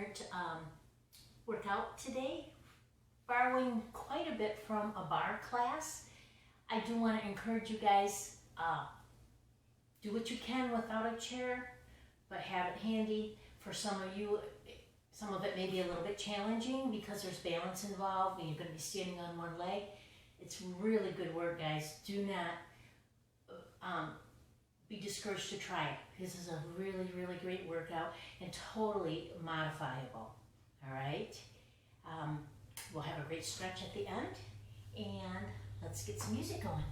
inspired workout today, borrowing quite a bit from a barre class. I do want to encourage you guys, do what you can without a chair, but have it handy. For some of you, some of it may be a little bit challenging because there's balance involved and you're going to be standing on one leg. It's really good work, guys. Do not be discouraged to try it. This is a really, really great workout and totally modifiable. All right? We'll have a great stretch at the end, and let's get some music going.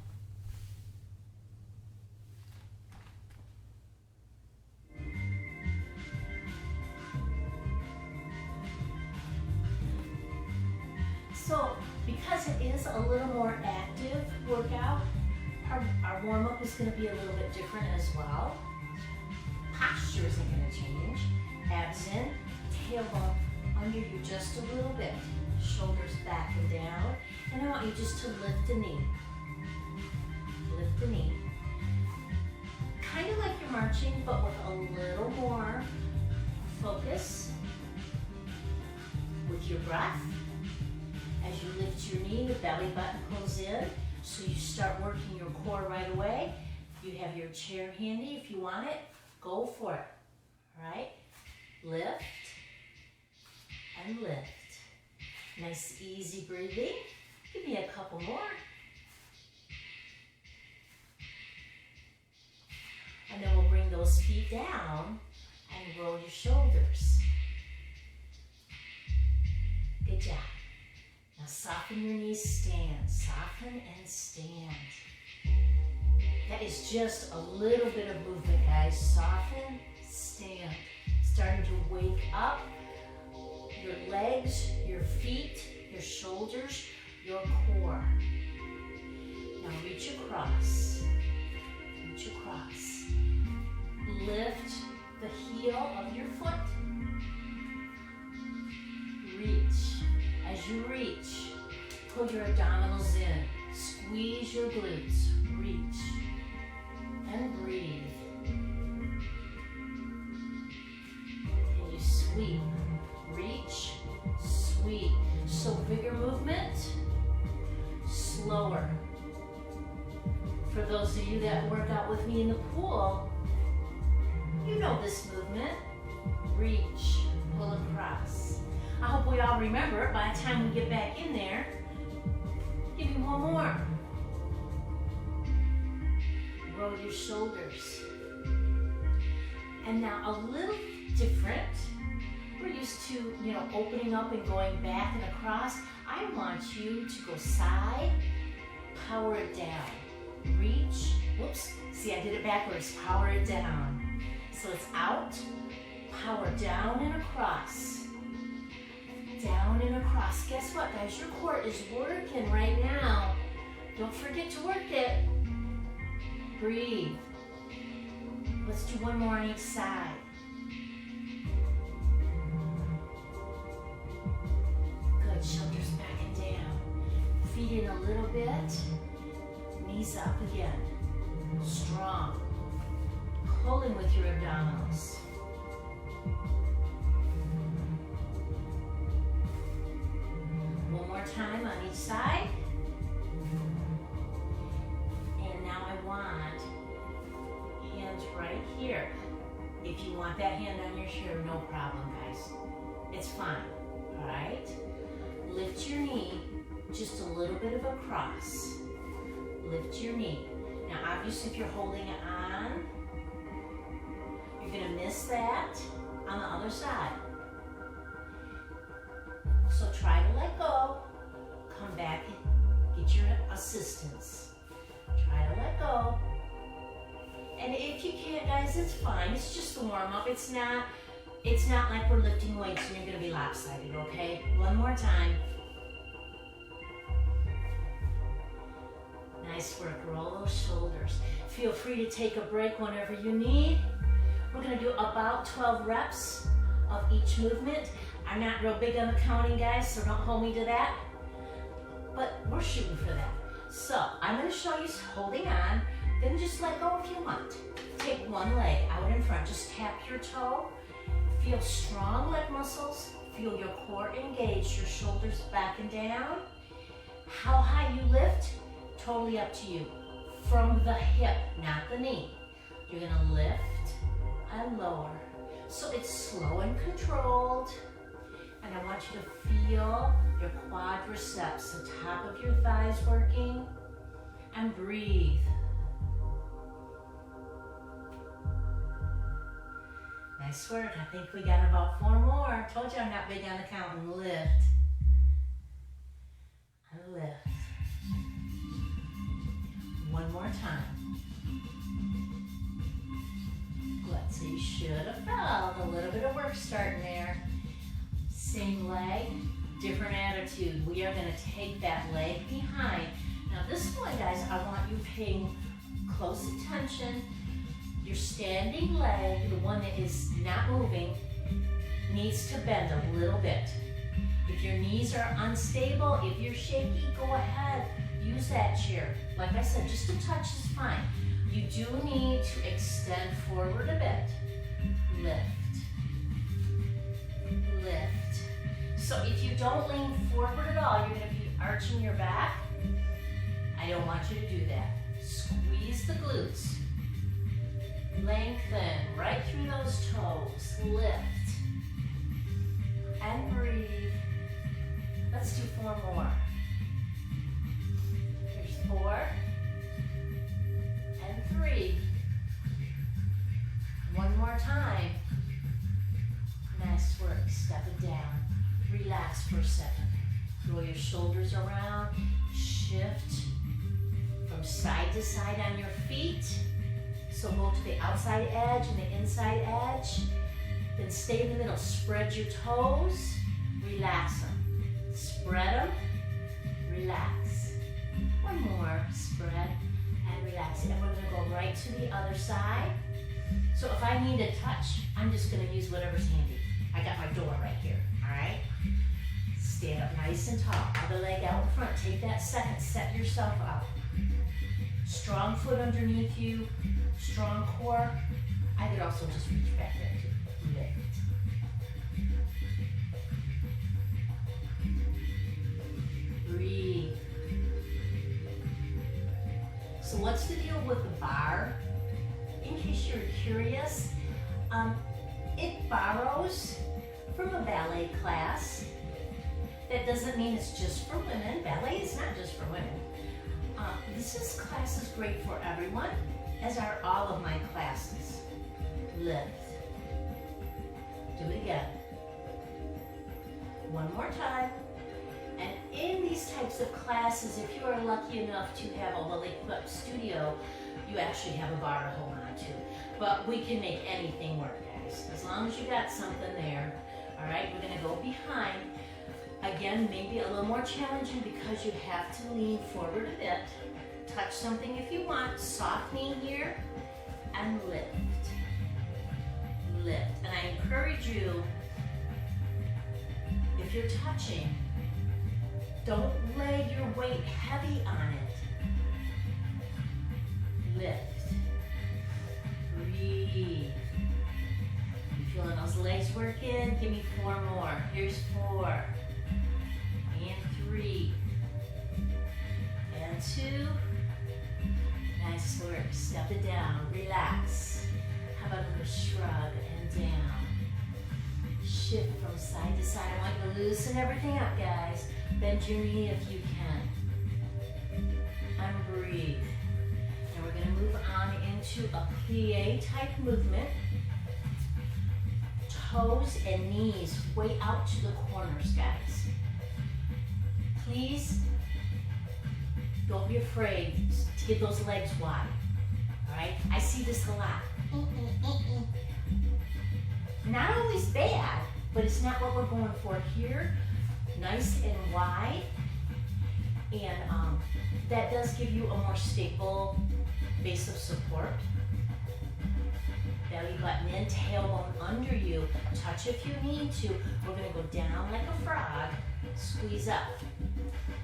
So, because it is a little more active workout, our warm-up is going to be a little bit different as well. Posture isn't going to change. Abs in, tailbone under you just a little bit. Shoulders back and down. And I want you just to lift the knee. Lift the knee. Kind of like you're marching, but with a little more focus with your breath. As you lift your knee, the belly button pulls in. So you start working your core right away. You have your chair handy. If you want it, go for it. All right? Lift and lift. Nice, easy breathing. Give me a couple more. And then we'll bring those feet down and roll your shoulders. Good job. Now soften your knees, stand. Soften and stand. That is just a little bit of movement, guys. Soften, stand. Starting to wake up your legs, your feet, your shoulders, your core. Now reach across. Reach across. Lift the heel of your foot. Reach. As you reach, pull your abdominals in. Squeeze your glutes. Reach. And breathe. And you sweep. Reach, sweep. So bigger movement, slower. For those of you that work out with me in the pool, you know this movement. Reach, pull across. I hope we all remember it by the time we get back in there. Give me one more. Roll your shoulders. And now a little different. We're used to, opening up and going back and across. I want you to go side, power it down. Reach, whoops, see I did it backwards. Power it down. So it's out, power down and across. Down and across. Guess what, guys? Your core is working right now. Don't forget to work it. Breathe. Let's do one more on each side. Good. Shoulders back and down. Feet in a little bit. Knees up again. Strong. Pulling with your abdominals. One more time on each side. And now I want hands right here. If you want that hand on your shoulder, no problem, guys. It's fine, all right? Lift your knee just a little bit of a cross. Lift your knee. Now, obviously, if you're holding it on, you're gonna miss that on the other side. So try to let go, come back and get your assistance. Try to let go. And if you can't, guys, it's fine. It's just a warm-up. It's not like we're lifting weights and you're gonna be lopsided, okay? One more time. Nice work, roll those shoulders. Feel free to take a break whenever you need. We're gonna do about 12 reps of each movement. I'm not real big on the counting, guys, so don't hold me to that. But we're shooting for that. So I'm gonna show you holding on, then just let go if you want. Take one leg out in front, just tap your toe. Feel strong leg muscles. Feel your core engaged, your shoulders back and down. How high you lift, totally up to you. From the hip, not the knee. You're gonna lift and lower. So it's slow and controlled. And I want you to feel your quadriceps, the top of your thighs working. And breathe. Nice work. I think we got about 4 more. I told you I'm not big on the counting. Lift. And lift. One more time. Good. So you should have felt a little bit of work starting there. Same leg, different attitude. We are going to take that leg behind. Now this one, guys, I want you paying close attention. Your standing leg, the one that is not moving, needs to bend a little bit. If your knees are unstable, if you're shaky, go ahead, use that chair. Like I said, just a touch is fine. You do need to extend forward a bit. Lift. Lift. So if you don't lean forward at all, you're going to be arching your back. I don't want you to do that. Squeeze the glutes. Lengthen right through those toes. Lift. And breathe. Let's do 4 more. Here's 4. And 3. One more time. Nice work. Step it down. Relax for a second. Roll your shoulders around. Shift from side to side on your feet. So go to the outside edge and the inside edge. Then stay in the middle. Spread your toes. Relax them. Spread them. Relax. One more. Spread and relax. And we're going to go right to the other side. So if I need a touch, I'm just going to use whatever's handy. I got my door right here. All right? Stand up nice and tall. Other leg out in front. Take that second. Set yourself up. Strong foot underneath you. Strong core. I could also just reach back there too. Lift. Breathe. So what's the deal with the bar? In case you're curious, it borrows from a ballet class. That doesn't mean it's just for women. Ballet is not just for women. This class is great for everyone, as are all of my classes. Lift. Do it again. One more time. And in these types of classes, if you are lucky enough to have a well-equipped studio, you actually have a bar to hold on to. But we can make anything work, guys. As long as you got something there. All right, we're gonna go behind. Again, maybe a little more challenging because you have to lean forward a bit. Touch something if you want. Soft knee here. And lift. Lift. And I encourage you, if you're touching, don't lay your weight heavy on it. Lift. Breathe. You feeling those legs working? Give me 4 more. Here's 4. And 3. And 2. Nice work. Step it down. Relax. How about a little shrug and down? Shift from side to side. I want you to loosen everything up, guys. Bend your knee if you can. And breathe. And we're going to move on into a plie type movement. Toes and knees way out to the corners, guys. Please don't be afraid to get those legs wide. All right? I see this a lot. Not always bad, but it's not what we're going for here. Nice and wide. And that does give you a more stable base of support. Belly button in, tailbone under you. Touch if you need to. We're going to go down like a frog. Squeeze up.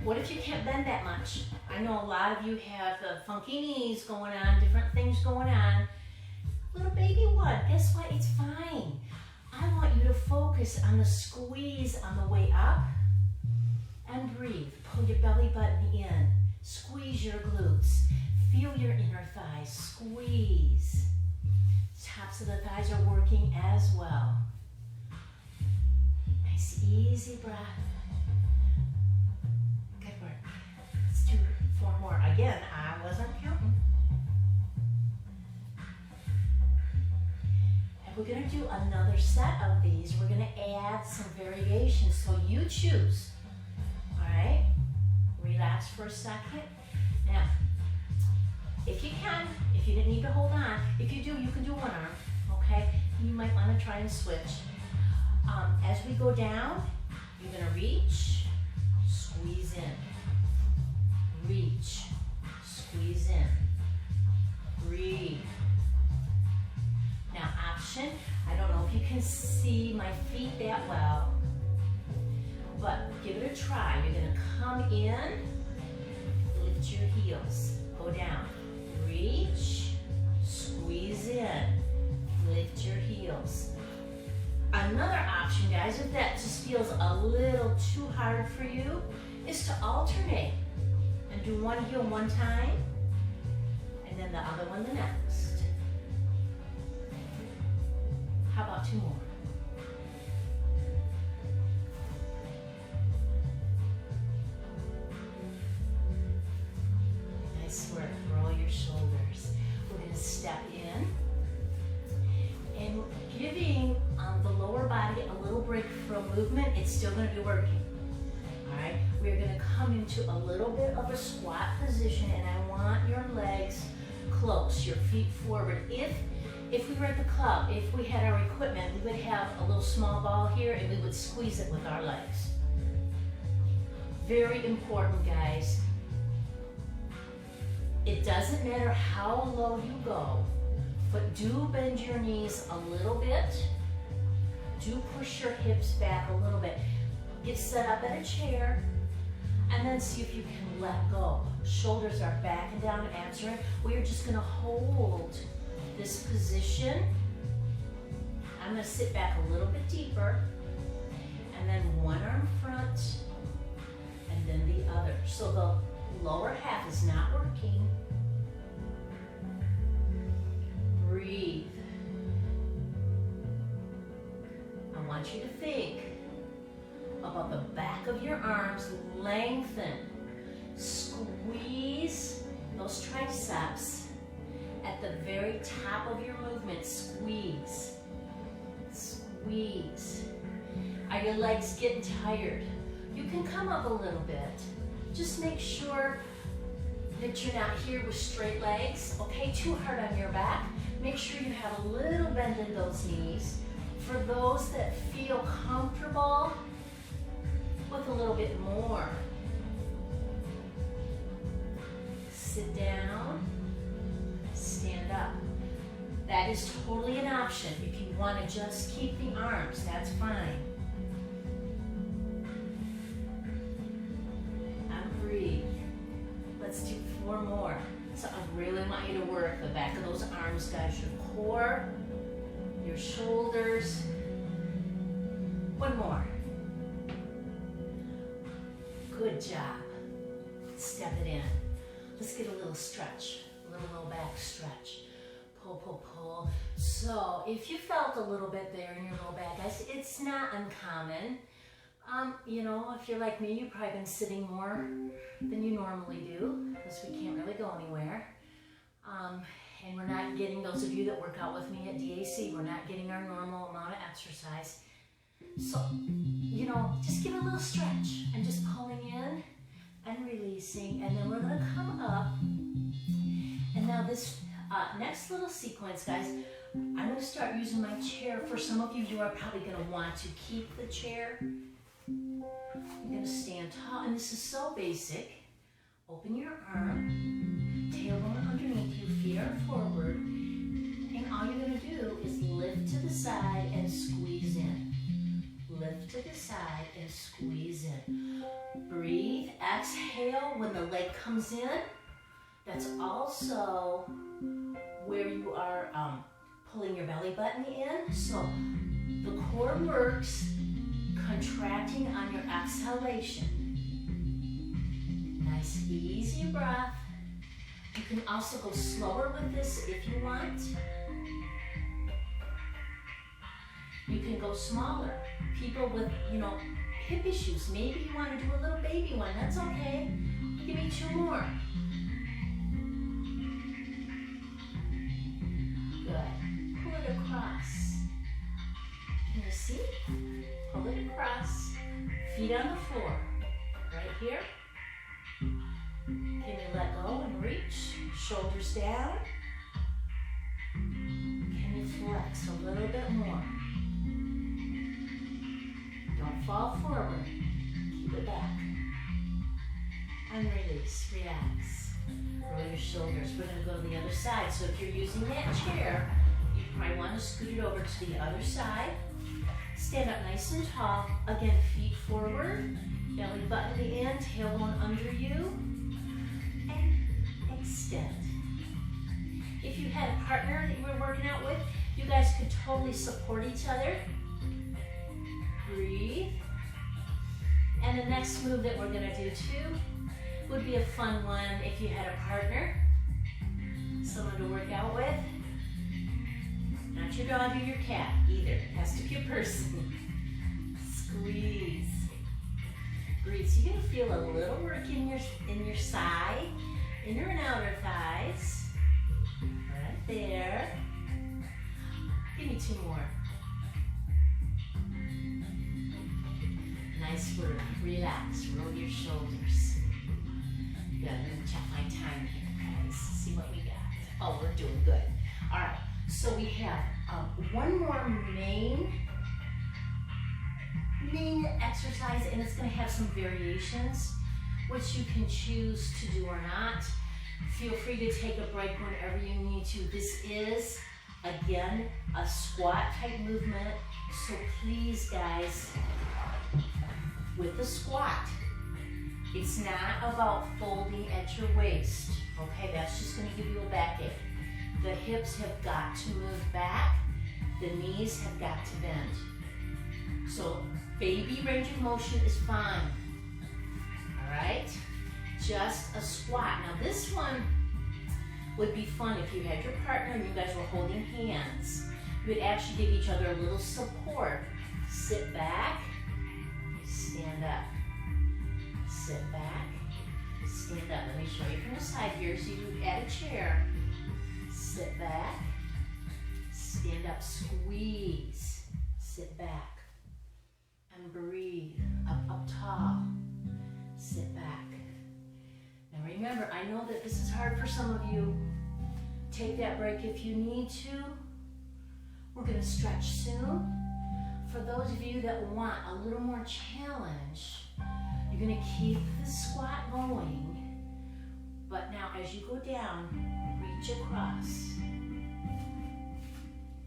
What if you can't bend that much? I know a lot of you have the funky knees going on, different things going on. Little baby one, guess what? It's fine. I want you to focus on the squeeze on the way up and breathe. Pull your belly button in. Squeeze your glutes. Feel your inner thighs. Squeeze. Tops of the thighs are working as well. Nice, easy breath. Good work. Let's do 4 more. Again, I wasn't counting. And we're going to do another set of these. We're going to add some variations, so you choose. All right? Relax for a second. Now, if you can, if you didn't need to hold on, if you do, you can do one arm, okay? You might want to try and switch. As we go down, you're going to reach, squeeze in, reach, squeeze in, breathe. Now option, I don't know if you can see my feet that well, but give it a try. You're going to come in, lift your heels, go down, reach, squeeze in, lift your heels. Another option, guys, if that just feels a little too hard for you, is to alternate and do one heel one time and then the other one the next. How about 2 more? Nice work. Roll your shoulders. We're going to step in and giving the lower body a little break from movement. It's still going to be working. All right. We're going to come into a little bit of a squat position, and I want your legs close, your feet forward. If we were at the club, if we had our equipment, we would have a little small ball here and we would squeeze it with our legs. Very important, guys. It doesn't matter how low you go, but do bend your knees a little bit. Do push your hips back a little bit. Get set up at a chair and then see if you can let go. Shoulders are back and down, answering. We are just going to hold this position. I'm going to sit back a little bit deeper, and then one arm front and then the other. So the lower half is not working. Breathe. I want you to think about the back of your arms, lengthen. Squeeze those triceps. At the very top of your movement, squeeze, squeeze. Are your legs getting tired? You can come up a little bit. Just make sure that you're not here with straight legs, okay? Too hard on your back. Make sure you have a little bend in those knees. For those that feel comfortable with a little bit more. Sit down. Stand up. That is totally an option. If you want to just keep the arms, that's fine. And breathe. Let's do 4 more. So I really want you to work the back of those arms, guys. Your core, your shoulders. 1 more. Good job. Step it in. Let's get a little stretch. Little low back stretch. Pull, pull, pull. So if you felt a little bit there in your low back, guys, it's not uncommon. You know, if you're like me, you've probably been sitting more than you normally do because we can't really go anywhere. And we're not getting, those of you that work out with me at DAC, we're not getting our normal amount of exercise. So, you know, just give it a little stretch and just pulling in and releasing, and then we're going to come up. And now this next little sequence, guys, I'm going to start using my chair. For some of you, you are probably going to want to keep the chair. You're going to stand tall, and this is so basic. Open your arm, tailbone underneath you, feet are forward, and all you're going to do is lift to the side and squeeze in. Lift to the side and squeeze in. Breathe, exhale when the leg comes in. That's also where you are pulling your belly button in. So The core works contracting on your exhalation. Nice, easy breath. You can also go slower with this if you want. You can go smaller. People with, hip issues, maybe you want to do a little baby one. That's okay. Give me 2 more. Good. Pull it across. Can you see? Pull it across. Feet on the floor. Right here. Can you let go and reach? Shoulders down. Can you flex a little bit more? Don't fall forward. Keep it back. And release. Relax. Roll your shoulders. We're going to go to the other side. So if you're using that chair, you probably want to scoot it over to the other side. Stand up nice and tall. Again, feet forward. Belly button to the end. Tailbone under you. And extend. If you had a partner that you were working out with, you guys could totally support each other. Breathe. And the next move that we're going to do too would be a fun one if you had a partner, someone to work out with. Not your dog or your cat either. It has to be a person. Squeeze. Breathe. So you're going to feel a little work in your side, inner and outer thighs. Right there. Give me 2 more. Nice work. Relax. Roll your shoulders. Good. I'm going to check my time here, guys. See what we got. Oh, we're doing good. All right. So we have one more main exercise, and it's going to have some variations, which you can choose to do or not. Feel free to take a break whenever you need to. This is, again, a squat type movement. So please, guys, with the squat, it's not about folding at your waist, okay? That's just going to give you a backache. The hips have got to move back. The knees have got to bend. So baby range of motion is fine, all right? Just a squat. Now this one would be fun if you had your partner and you guys were holding hands. You would actually give each other a little support. Sit back. Stand up. Sit back. Stand up. Let me show you from the side here. So you add a chair. Sit back. Stand up. Squeeze. Sit back. And breathe. Up tall. Sit back. Now remember, I know that this is hard for some of you. Take that break if you need to. We're going to stretch soon. For those of you that want a little more challenge, you're going to keep the squat going. But now as you go down, reach across.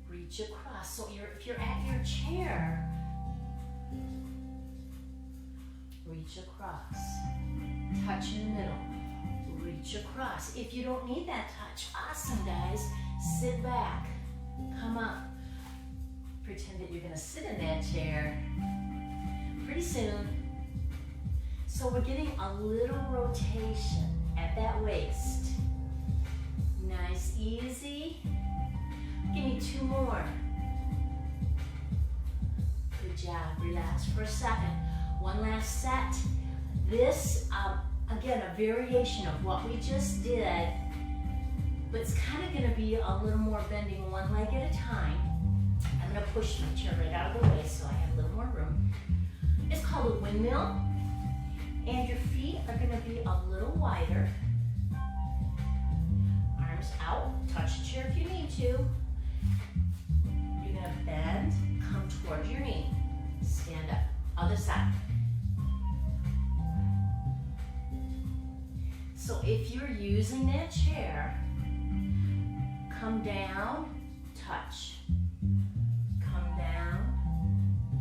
Reach across. So if you're at your chair, reach across. Touch in the middle. Reach across. If you don't need that touch, awesome, guys. Sit back. Come up. Pretend that you're going to sit in that chair pretty soon. So we're getting a little rotation at that waist. Nice, easy. Give me 2 more. Good job. Relax for a second. One last set. This, again, a variation of what we just did, but it's kind of going to be a little more bending one leg at a time. I'm going to push my chair right out of the way so I have a little more room. It's called a windmill, and your feet are going to be a little wider. Arms out, touch the chair if you need to. You're going to bend, come towards your knee. Stand up. Other side. So if you're using that chair, come down, touch. Come down,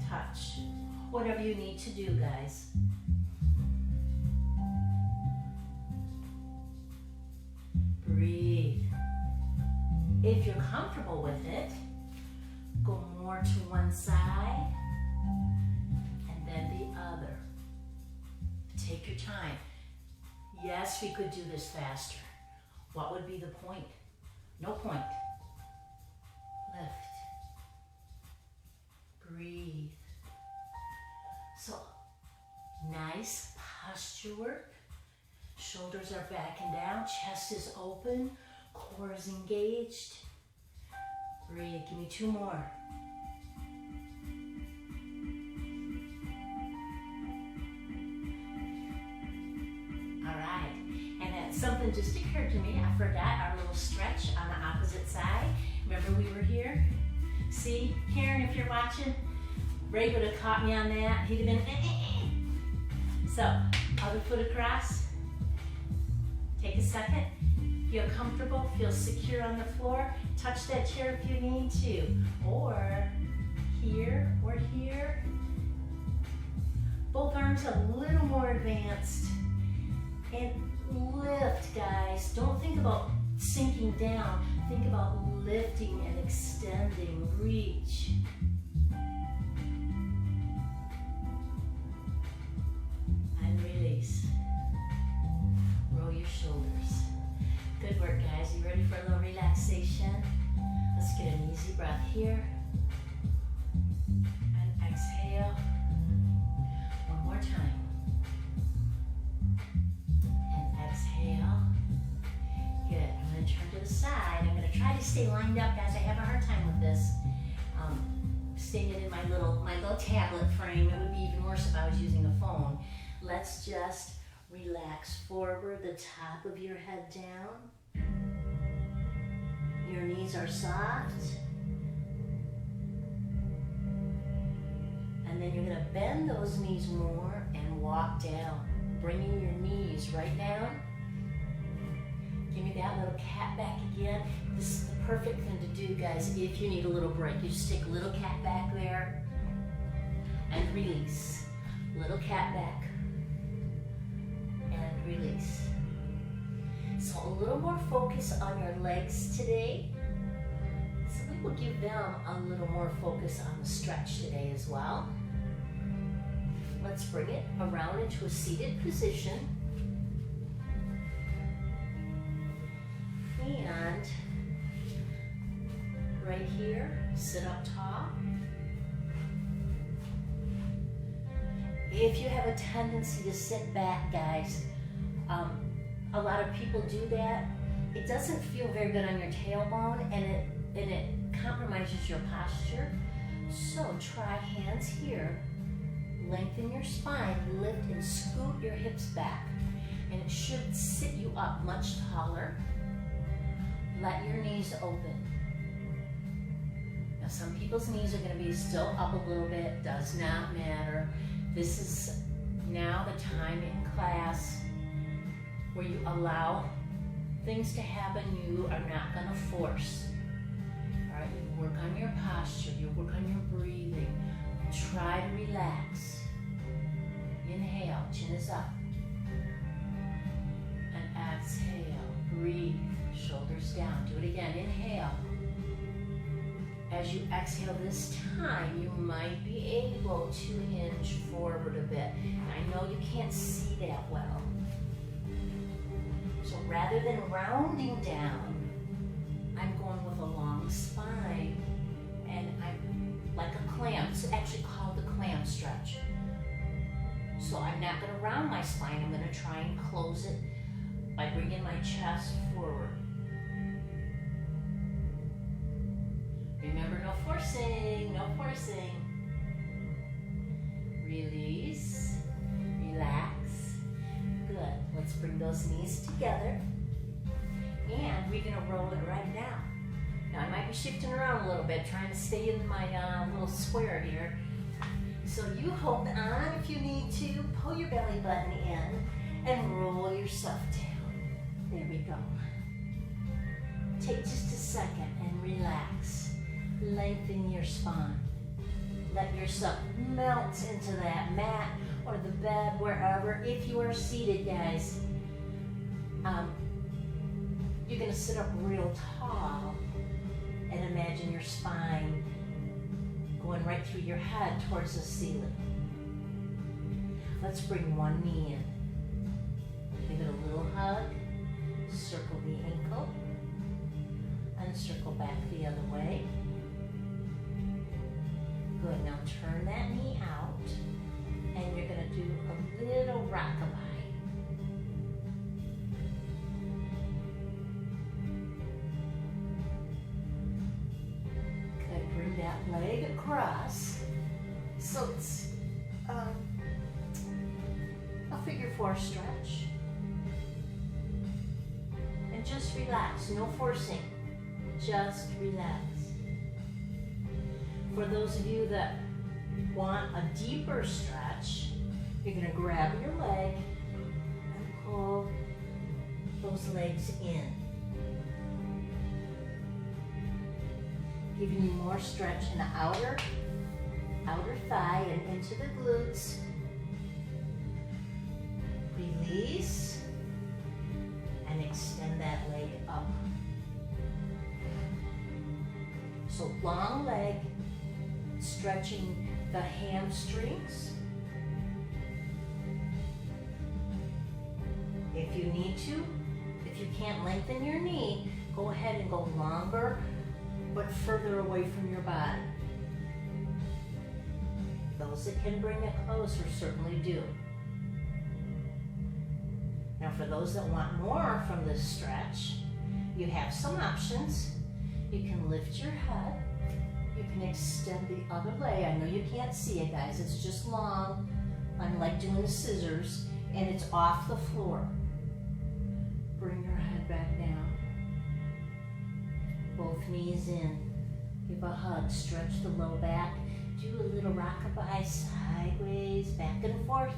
touch. Whatever you need to do, guys. Breathe. If you're comfortable with it, go more more to one side and then the other. Take your time. Yes, we could do this faster. What would be the point? No point. Lift. Breathe. So, nice posture work. Shoulders are back and down. Chest is open. Core is engaged. Breathe. Give me 2 more. Something just occurred to me. I forgot our little stretch on the opposite side. Remember we were here? See, Karen, if you're watching, Ray would have caught me on that. He'd have been So, other foot across. Take a second. Feel comfortable, feel secure on the floor. Touch that chair if you need to. Or here or here. Both arms a little more advanced. And lift, guys. Don't think about sinking down. Think about lifting and extending. Reach. And release. Roll your shoulders. Good work, guys. You ready for a little relaxation? Let's get an easy breath here. And exhale. One more time. Exhale. Good. I'm going to turn to the side. I'm going to try to stay lined up, guys. I have a hard time with this. Staying in my little tablet frame. It would be even worse if I was using a phone. Let's just relax forward, the top of your head down. Your knees are soft. And then you're going to bend those knees more and walk down. Bringing your knees right down. Give me that little cat back again. This is the perfect thing to do, guys, if you need a little break. You just take a little cat back there and release. Little cat back and release. So a little more focus on your legs today. So we will give them a little more focus on the stretch today as well. Let's bring it around into a seated position. And right here, sit up tall. If you have a tendency to sit back, guys, a lot of people do that. It doesn't feel very good on your tailbone, and it compromises your posture. So try hands here. Lengthen your spine, lift and scoot your hips back. And it should sit you up much taller. Let your knees open. Now some people's knees are going to be still up a little bit, does not matter. This is now the time in class where you allow things to happen you are not going to force. All right, you work on your posture, you work on your breathing. Try to relax. Inhale, chin is up. And exhale, breathe, shoulders down. Do it again, inhale. As you exhale this time, you might be able to hinge forward a bit. I know you can't see that well. So rather than rounding down, I'm going with a long spine. And I'm like a clam. It's actually called the clam stretch. So I'm not going to round my spine. I'm going to try and close it by bringing my chest forward. Remember, no forcing, no forcing. Release, relax. Good. Let's bring those knees together. And we're going to roll it right now. Now I might be shifting around a little bit, trying to stay in my little square here. So you hold on if you need to. Pull your belly button in and roll yourself down. There we go. Take just a second and relax. Lengthen your spine. Let yourself melt into that mat or the bed, wherever. If you are seated, guys, you're going to sit up real tall and imagine your spine going right through your head towards the ceiling. Let's bring one knee in. Give it a little hug. Circle the ankle. And circle back the other way. Good, now turn that knee out. And you're gonna do a little rockabye. Good, bring that leg across. So it's a figure 4 stretch. And just relax, no forcing, just relax. For those of you that want a deeper stretch, you're gonna grab your leg and pull those legs in. Giving you more stretch in the outer thigh and into the glutes. Release and extend that leg up. So long leg, stretching the hamstrings. If you need to, if you can't lengthen your knee, go ahead and go longer, but further away from your body. Those that can bring it closer certainly do. Now for those that want more from this stretch, you have some options. You can lift your head. You can extend the other leg. I know you can't see it, guys. It's just long. I'm like doing the scissors, and it's off the floor. Bring your head back down. Both knees in. Give a hug. Stretch the low back. Do a little rockabye sideways, back and forth.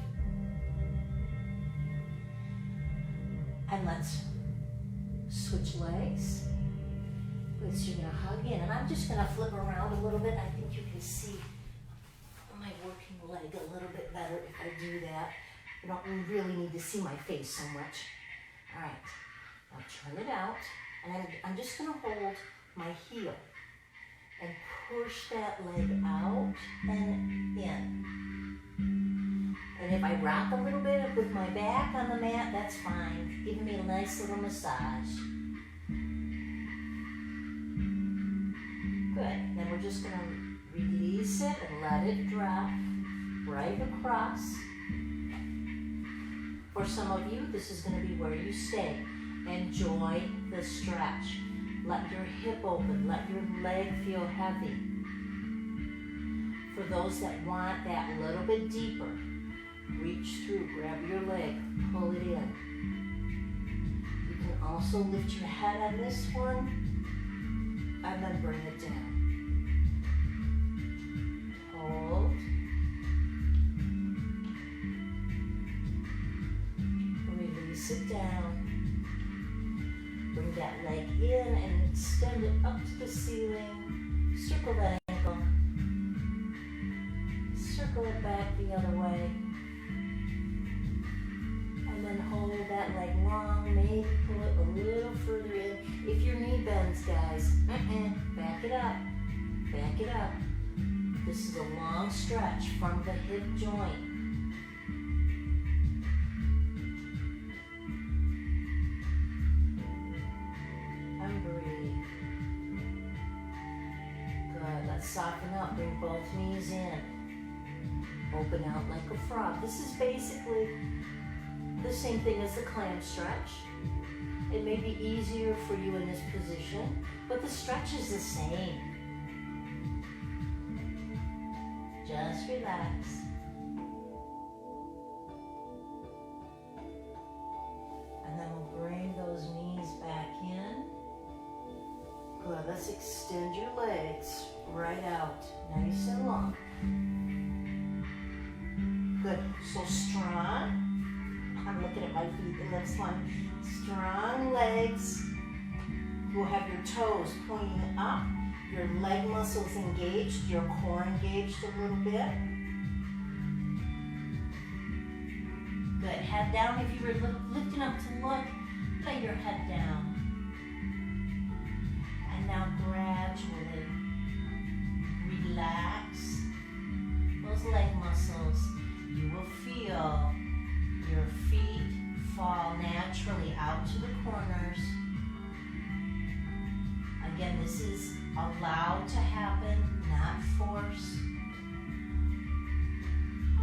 And let's switch legs. Good, so you're gonna hug in, and I'm just gonna flip around a little bit. I think you can see my working leg a little bit better if I do that. You don't really need to see my face so much. All right, now turn it out, and I'm just gonna hold my heel and push that leg out and in. And if I rock a little bit with my back on the mat, that's fine. Give me a nice little massage. Good. Then we're just going to release it and let it drop right across. For some of you, this is going to be where you stay. Enjoy the stretch. Let your hip open. Let your leg feel heavy. For those that want that little bit deeper, reach through, grab your leg, pull it in. You can also lift your head on this one and then bring it down. Hold. Release it down. Bring that leg in and extend it up to the ceiling. Circle that ankle. Circle it back the other way. And then hold that leg long, maybe pull it a little further in. If your knee bends, guys, back it up, back it up. This is a long stretch from the hip joint. And breathe. Good, let's soften up, bring both knees in. Open out like a frog. This is basically the same thing as the clam stretch. It may be easier for you in this position, but the stretch is the same. Just relax. And then we'll bring those knees back in. Good, let's extend your legs right out, nice and long. Good, so strong. I'm looking at my feet, it looks fun. Strong legs. You'll have your toes pointing up, your leg muscles engaged, your core engaged a little bit. Good, head down. If you were lifting up to look, lay your head down. And now gradually relax those leg muscles. You will feel your feet fall naturally out to the corners. Again, this is allowed to happen, not forced.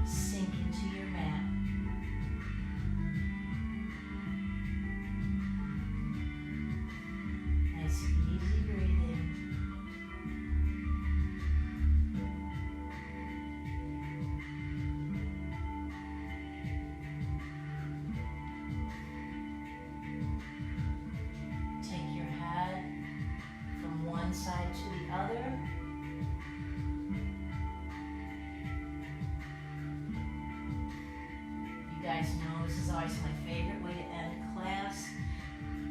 Sink into your mat. Nice, easy breathing. Take your head from one side to the other. You guys know this is always my favorite way to end class,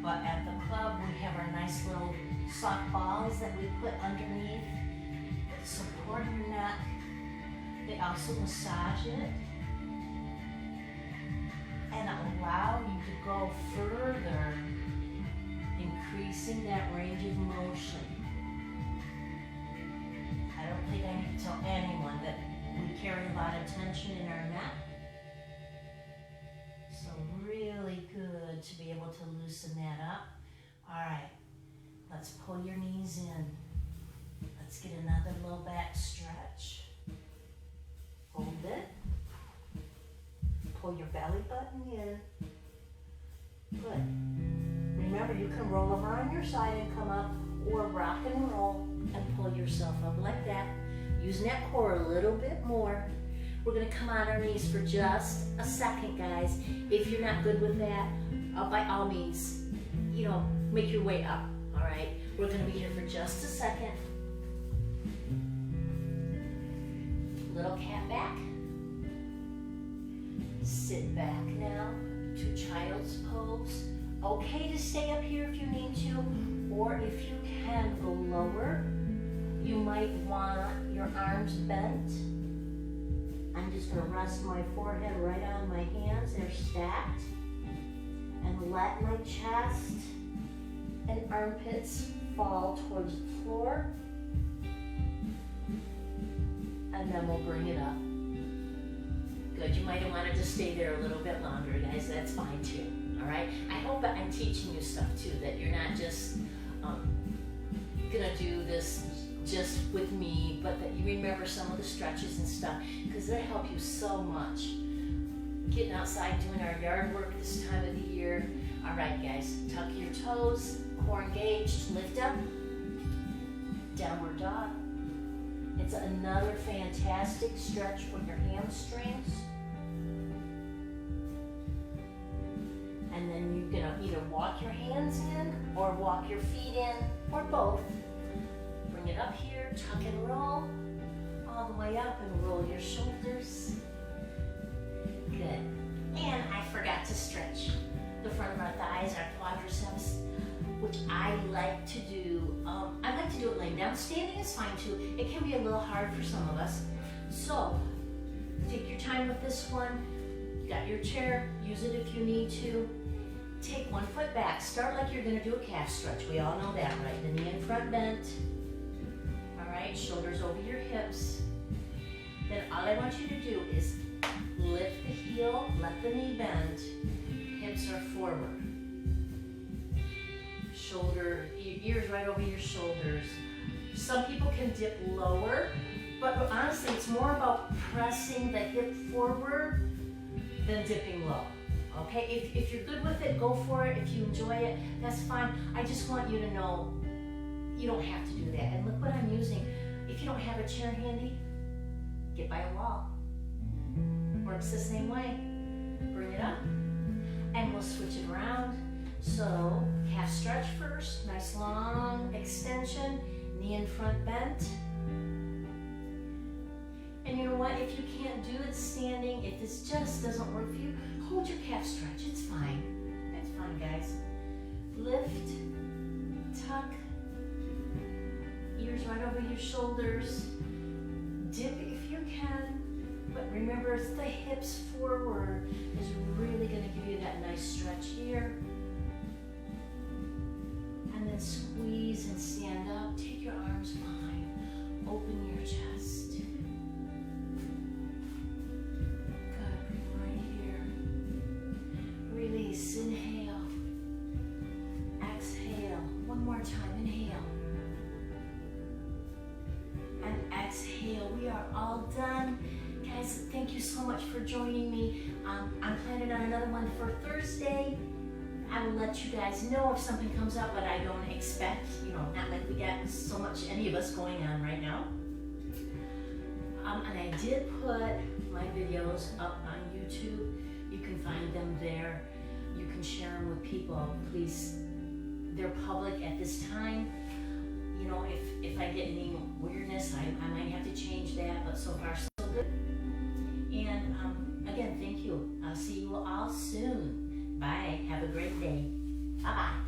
but at the club we have our nice little soft balls that we put underneath that support your neck. They also massage it and allow you to go further, increasing that range of motion. I don't think I need to tell anyone that we carry a lot of tension in our neck. So really good to be able to loosen that up. All right, let's pull your knees in. Let's get another low back stretch. Hold it. Pull your belly button in. Good. Remember, you can roll over on your side and come up, or rock and roll and pull yourself up like that. Using that core a little bit more. We're gonna come on our knees for just a second, guys. If you're not good with that, by all means, make your way up, all right? We're gonna be here for just a second. Little cat back. Sit back now to child's pose. Okay to stay up here if you need to, or if you can go lower. You might want your arms bent. I'm just going to rest my forehead right on my hands. They're stacked. And let my chest and armpits fall towards the floor. And then we'll bring it up. Good. You might have wanted to stay there a little bit longer, guys. That's fine too. All right? I hope that I'm teaching you stuff too, that you're not just going to do this just with me, but that you remember some of the stretches and stuff, because they help you so much. Getting outside, doing our yard work this time of the year. All right, guys, tuck your toes, core engaged, lift up, downward dog. It's another fantastic stretch for your hamstrings. And then you're gonna either walk your hands in or walk your feet in, or both. Bring it up here, tuck and roll, all the way up and roll your shoulders. Good. And I forgot to stretch the front of our thighs, our quadriceps, which I like to do. I like to do it laying down. Standing is fine too. It can be a little hard for some of us. So take your time with this one. You got your chair, use it if you need to. Take one foot back. Start like you're gonna do a calf stretch. We all know that, right? The knee in front bent. All right, shoulders over your hips. Then all I want you to do is lift the heel, let the knee bend. Hips are forward. Shoulder, ears right over your shoulders. Some people can dip lower, but honestly, it's more about pressing the hip forward than dipping low. Okay, if you're good with it, go for it. If you enjoy it, that's fine. I just want you to know you don't have to do that. And look what I'm using. If you don't have a chair handy, get by a wall. Works the same way. Bring it up, and we'll switch it around. So, calf stretch first, nice long extension, knee in front bent. And you know what, if you can't do it standing, if this just doesn't work for you, hold your calf stretch, it's fine. It's fine, guys. Lift, tuck, ears right over your shoulders. Dip if you can, but remember it's the hips forward is really gonna give you that nice stretch here. And then squeeze and stand up. Take your arms behind. Open your chest. Good, bring right here. Release, inhale. Exhale, one more time, inhale. And exhale, we are all done. Guys, thank you so much for joining me. I'm planning on another one for Thursday. I will let you guys know if something comes up, but I don't expect, not like we got so much, any of us going on right now. And I did put my videos up on YouTube. You can find them there. You can share them with people. Please, they're public at this time. If I get any weirdness, I might have to change that, but so far so good. And again, thank you. I'll see you all soon. Bye. Have a great day. Bye-bye.